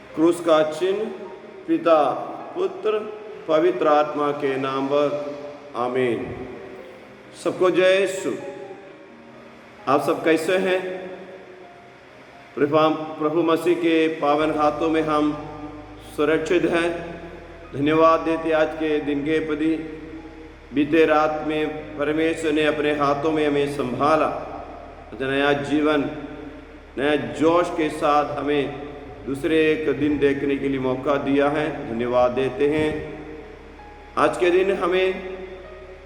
क्रूस का चिन्ह पिता, पुत्र, पवित्र आत्मा के नाम पर आमीन। सबको जय यीशु। आप सब कैसे हैं? प्रभु मसीह के पावन हाथों में हम सुरक्षित हैं। धन्यवाद देते आज के दिन के प्रति। बीते रात में परमेश्वर ने अपने हाथों में हमें संभाला, नया जीवन, नया जोश के साथ हमें दूसरे एक दिन देखने के लिए मौका दिया है। धन्यवाद देते हैं। आज के दिन हमें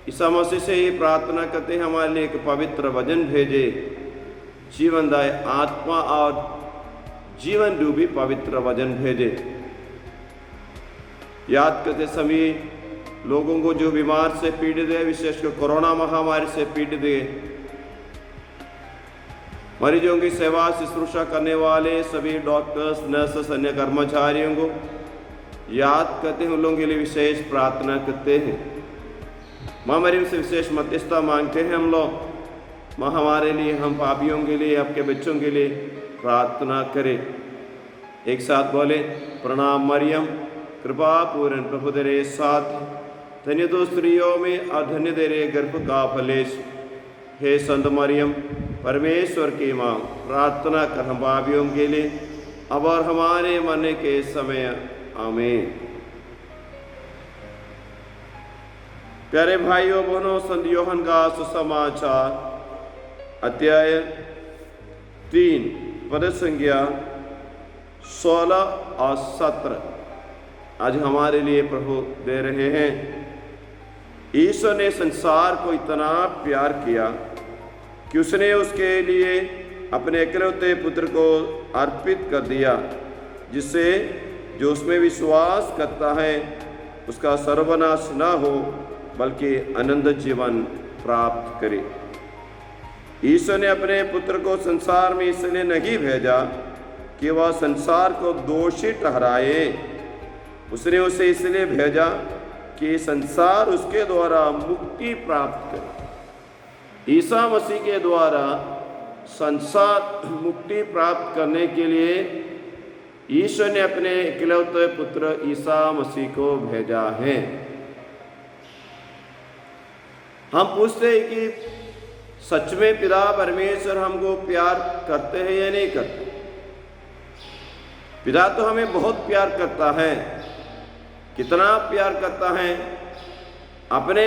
ईसा मसीह से ये प्रार्थना करते हैं हमारे लिए एक पवित्र वचन भेजे, जीवनदायी आत्मा और जीवन रूपी पवित्र वचन भेजे। याद करते सभी लोगों को जो बीमार से पीड़ित है, विशेषकर कोरोना महामारी से पीड़ित है, मरीजों की सेवा शुश्रूषा करने वाले सभी डॉक्टर्स, नर्सेस, अन्य कर्मचारियों को याद करते हैं, उन लोगों के लिए विशेष प्रार्थना करते हैं। माँ मरियम से विशेष मध्यस्थता मांगते हैं हम लोग। माँ हमारे लिए, हम पापियों के लिए, आपके बच्चों के लिए प्रार्थना करें। एक साथ बोले, प्रणाम मरियम, कृपा पूर्ण प्रभु तेरे साथ, धन्य तो स्त्रियों में और धन्य तेरे गर्भ का फल यीशु। हे संत मरियम, परमेश्वर की माँ, प्रार्थना कर हम पापियों के लिए अब और हमारे मरने के समय आमीन। प्यारे भाइयों बहनों, संत यूहन्ना का सुसमाचार अध्याय 3 पद संख्या 16 और 17 आज हमारे लिए प्रभु दे रहे हैं। ईश्वर ने संसार को इतना प्यार किया कि उसने उसके लिए अपने इकलौते पुत्र को अर्पित कर दिया, जिससे जो उसमें विश्वास करता है उसका सर्वनाश न हो बल्कि अनंत जीवन प्राप्त करे। ईश्वर ने अपने पुत्र को संसार में इसलिए नहीं भेजा कि वह संसार को दोषी ठहराए, उसने उसे इसलिए भेजा कि संसार उसके द्वारा मुक्ति प्राप्त करे। ईसा मसीह के द्वारा संसार मुक्ति प्राप्त करने के लिए ईश्वर ने अपने इकलौते पुत्र ईसा मसीह को भेजा है। हम पूछते हैं कि सच में पिता परमेश्वर हमको प्यार करते हैं या नहीं करते? पिता तो हमें बहुत प्यार करता है। कितना प्यार करता है? अपने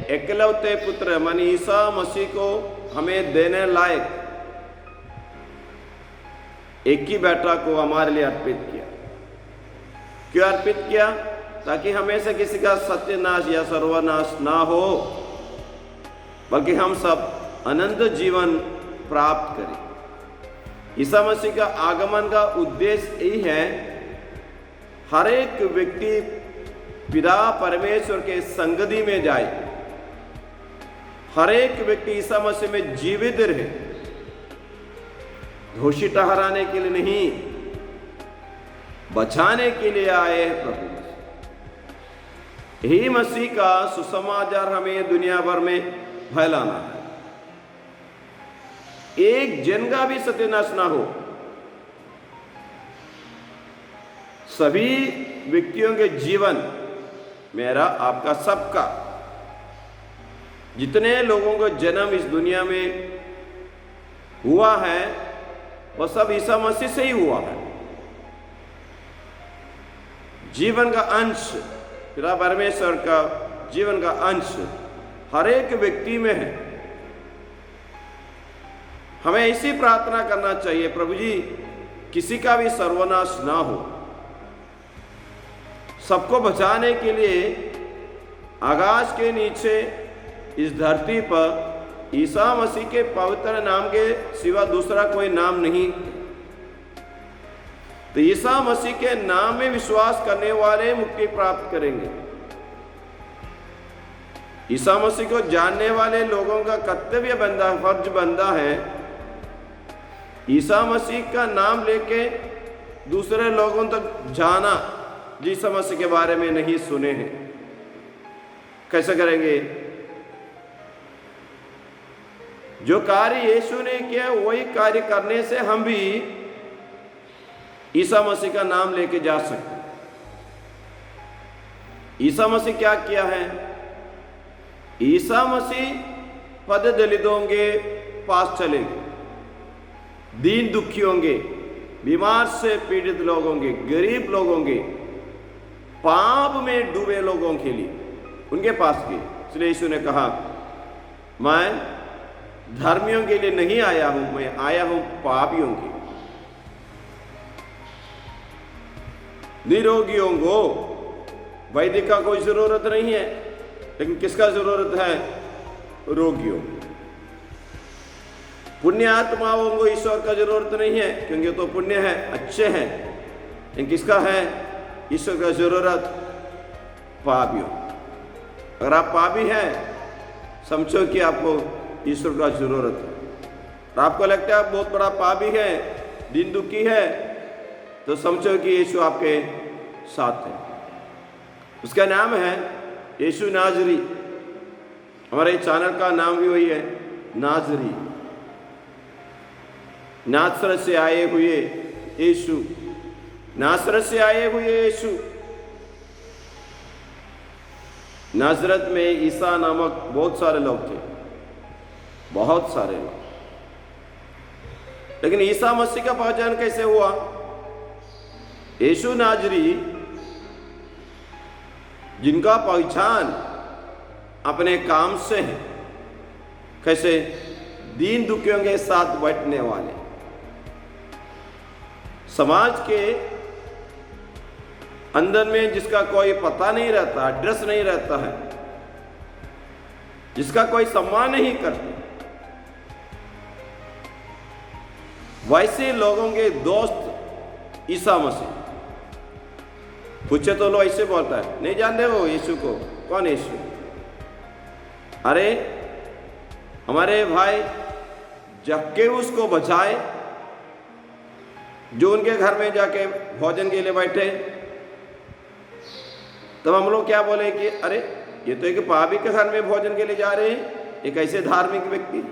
इकलौते पुत्र मन ईसा मसीह को हमें देने लायक एक ही बेटा को हमारे लिए अर्पित किया। क्यों अर्पित किया? ताकि हमें से किसी का सत्यनाश या सर्वनाश ना हो, बल्कि हम सब अनंत जीवन प्राप्त करें। ईसा मसीह का आगमन का उद्देश्य यही है, हर एक व्यक्ति पिता परमेश्वर के संगति में जाए, हर एक व्यक्ति ईसा मसीह में जीवित रहे। दोषी ठहराने के लिए नहीं, बचाने के लिए आए हैं प्रभु। यही मसीह का सुसमाचार हमें दुनिया भर में फैलाना है। एक जन का भी सत्यानाश ना हो, सभी व्यक्तियों के जीवन, मेरा, आपका, सबका, जितने लोगों का जन्म इस दुनिया में हुआ है वह सब ईसा मसीह से ही हुआ है। जीवन का अंश, पिता परमेश्वर का जीवन का अंश हर एक व्यक्ति में है। हमें इसी प्रार्थना करना चाहिए, प्रभु जी किसी का भी सर्वनाश ना हो। सबको बचाने के लिए आकाश के नीचे इस धरती पर ईसा मसीह के पवित्र नाम के सिवा दूसरा कोई नाम नहीं। तो ईसा मसीह के नाम में विश्वास करने वाले मुक्ति प्राप्त करेंगे। ईसा मसीह को जानने वाले लोगों का कर्तव्य बनता, फर्ज बनता है, ईसा मसीह का नाम लेके दूसरे लोगों तक जाना ईसा मसीह के बारे में नहीं सुने हैं। कैसे करेंगे? जो कार्य यीशु ने किया वही कार्य करने से हम भी ईसा मसीह का नाम लेके जा सकते। ईसा मसीह क्या किया है? ईसा मसीह पद दलितों के पास चले गए, दीन दुखियों के, बीमार से पीड़ित लोगों के, गरीब लोगों के, पाप में डूबे लोगों के लिए उनके पास गए। इसलिए यीशु ने कहा, मैं धर्मियों के लिए नहीं आया हूं, मैं आया हूं पापियों के, निरोगियों को। वैद्य का कोई जरूरत नहीं है, लेकिन किसका जरूरत है? रोगियों। पुण्य आत्माओं को ईश्वर का जरूरत नहीं है, क्योंकि तो पुण्य है, अच्छे हैं। लेकिन किसका है ईश्वर का जरूरत? पापियों। अगर आप पापी हैं, समझो कि आपको ईश्वर का जरूरत है। और आपको लगता है आप बहुत बड़ा पापी है, दिन दुखी है, तो समझो कि यीशु आपके साथ है। उसका नाम है यीशु नाजरी। हमारे चैनल का नाम भी वही है, नाजरी। नासरत से आए हुए यीशु, नासरत से आए हुए यीशु। नासरत में ईसा नामक बहुत सारे लोग थे, बहुत सारे लोग। लेकिन ईसा मसीह का पहचान कैसे हुआ? यीशु नाजरी, जिनका पहचान अपने काम से है। कैसे? दीन दुखियों के साथ बैठने वाले, समाज के अंदर में जिसका कोई पता नहीं रहता, एड्रेस नहीं रहता है, जिसका कोई सम्मान नहीं करते, वैसे लोगों के दोस्त ईसा मसीह। पूछे तो लोग ऐसे बोलता है, नहीं जानते हो यीशु को? कौन यीशु? अरे हमारे भाई जक्केउस को बचाए, जो उनके घर में जाके भोजन के लिए बैठे। तब हम लोग क्या बोले कि अरे ये तो एक पापी के घर में भोजन के लिए जा रहे हैं, एक ऐसे धार्मिक व्यक्ति।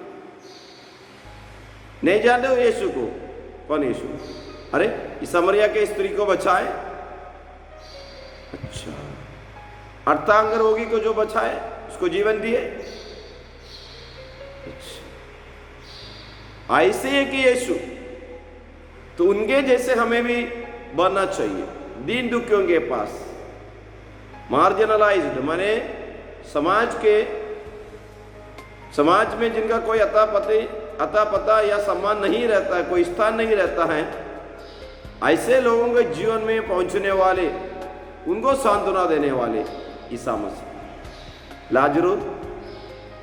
नहीं जानते हो यीशु को? कौन यीशु? अरे इस समरिया के स्त्री को बचाए। अच्छा, अर्धांग रोगी को जो बचाए, उसको जीवन दिए। अच्छा, ऐसे है कि यीशु, तो उनके जैसे हमें भी बनना चाहिए। दीन दुखियों के पास, मार्जिनलाइज्ड माने समाज में जिनका कोई अता पता या सम्मान नहीं रहता है, कोई स्थान नहीं रहता है, ऐसे लोगों के जीवन में पहुंचने वाले, उनको सांत्वना देने वाले ईसा मसीह। लाजरू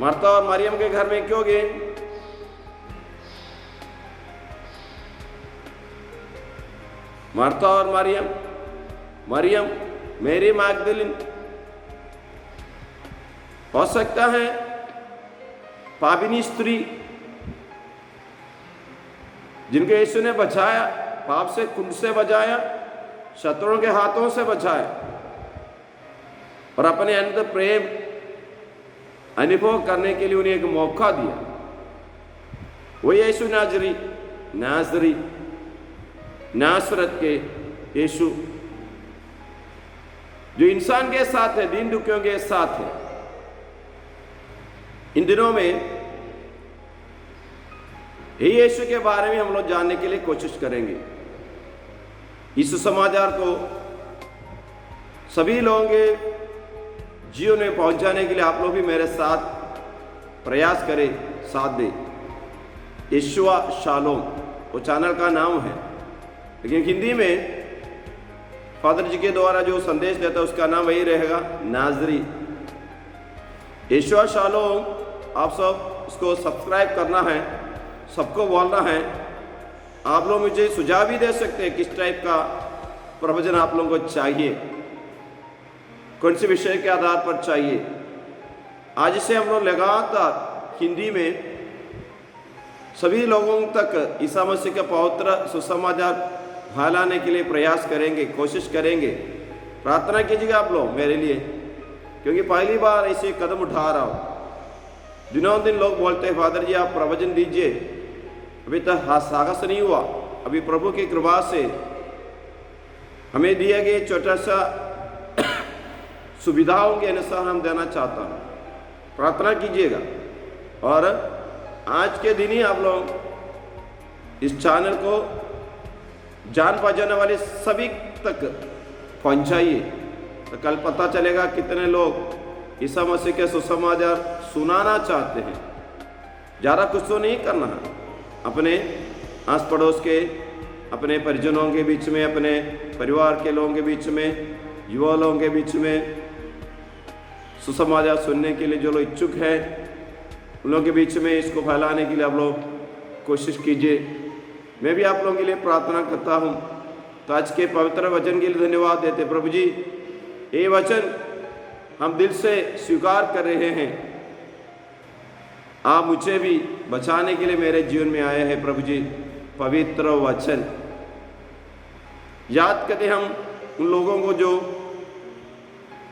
मार्था और मरियम के घर में क्यों गए? मार्था और मरियम मेरी मैगदलीन, हो सकता है पापिनी स्त्री जिनके यीशु ने बचाया, पाप से, कुंड से बचाया, शत्रुओं के हाथों से बचाया, और अपने अंदर प्रेम अनुभव करने के लिए उन्हें एक मौका दिया। वो यीशु नासरत के यीशु, जो इंसान के साथ है, दीन दुखियों के साथ है। इन दिनों में यीशु के बारे में हम लोग जानने के लिए कोशिश करेंगे। इस समाचार को सभी लोगों के जीवन में पहुंचाने के लिए आप लोग भी मेरे साथ प्रयास करें, साथ दें। यीशुआ शालोम वो चैनल का नाम है, लेकिन हिंदी में फादर जी के द्वारा जो संदेश देता है उसका नाम वही रहेगा, नाजरी। यीशुआ शालोम, आप सब इसको सब्सक्राइब करना है, सबको बोलना है। आप लोग मुझे सुझाव भी दे सकते हैं किस टाइप का प्रवचन आप लोगों को चाहिए, कौन से विषय के आधार पर चाहिए। आज से हम लोग लगातार हिंदी में सभी लोगों तक ईसा मसीह का पवित्र सुसमाचार फैलाने के लिए प्रयास करेंगे, कोशिश करेंगे। प्रार्थना कीजिएगा आप लोग मेरे लिए, क्योंकि पहली बार ऐसे कदम उठा रहा हूँ। दिनों दिन लोग बोलते हैं फादर जी आप प्रवचन दीजिए, अभी तक साहस नहीं हुआ। अभी प्रभु की कृपा से हमें दिए गए छोटा सा सुविधाओं के अनुसार हम देना चाहता हूँ। प्रार्थना कीजिएगा और आज के दिन ही आप लोग इस चैनल को जान पहचानने वाले सभी तक पहुंचाइए, तो कल पता चलेगा कितने लोग ईसा मसीह के सुसमाचार सुनाना चाहते हैं। ज़्यादा कुछ तो नहीं करना है, अपने आस पड़ोस के, अपने परिजनों के बीच में, अपने परिवार के लोगों के बीच में, युवा लोगों के बीच में सुसमाचार सुनने के लिए जो लोग इच्छुक हैं उन लोगों के बीच में इसको फैलाने के लिए आप लोग कोशिश कीजिए। मैं भी आप लोगों के लिए प्रार्थना करता हूँ। तो आज के पवित्र वचन के लिए धन्यवाद देते प्रभु जी। ये वचन हम दिल से स्वीकार कर रहे हैं, आप मुझे भी बचाने के लिए मेरे जीवन में आए हैं प्रभु जी। पवित्र वचन याद करते हम उन लोगों को जो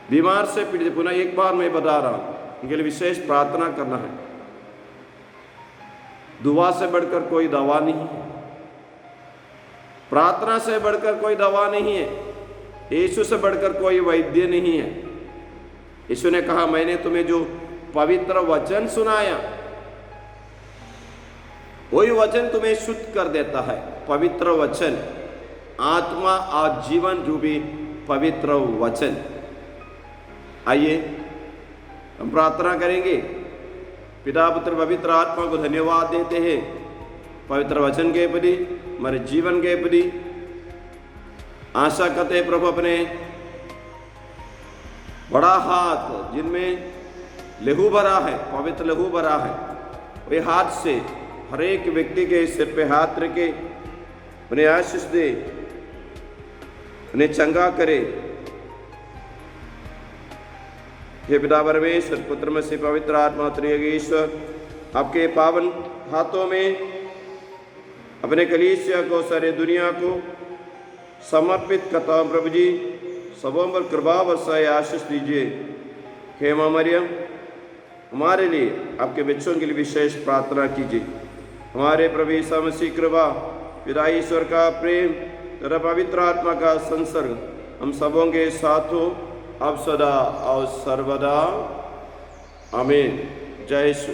बीमार से पीड़ित, पुनः एक बार मैं बता रहा हूँ, उनके लिए विशेष प्रार्थना करना है। दुआ से बढ़कर कोई दवा नहीं है, प्रार्थना से बढ़कर कोई दवा नहीं है, यीशु से बढ़कर कोई वैद्य नहीं है। यीशु ने कहा, मैंने तुम्हें जो पवित्र वचन सुनाया वही वचन तुम्हें शुद्ध कर देता है। पवित्र वचन, आत्मा और जीवन रूपी पवित्र वचन। आइए हम प्रार्थना करेंगे। पिता पुत्र पवित्र आत्मा को धन्यवाद देते हैं पवित्र वचन के प्रति, हमारे जीवन के प्रति। आशा करते हैं प्रभु अपने बड़ा हाथ जिनमें लहू भरा है, पवित्र लहू भरा है, वे हाथ से हर एक व्यक्ति के सिर पे हाथ रखे, उन्हें आशीष दे, उन्हें चंगा करे। हे पिता परमेश्वर, पुत्र मसीह पवित्र आत्मा त्रिएक ईश्वर, आपके पावन हाथों में अपने कलीसिया को, सारे दुनिया को समर्पित करता हूँ प्रभु जी। सबों पर कृपा बरसाए, आशीष दीजिए। हे माँ मरियम, हमारे लिए, आपके बच्चों के लिए विशेष प्रार्थना कीजिए। हमारे प्रभु यीशु मसीह कृपा, पिता ईश्वर का प्रेम तथा पवित्र आत्मा का संसर्ग हम सबों के साथ हो, अब सदा और सर्वदा। आमीन। जय यीशु।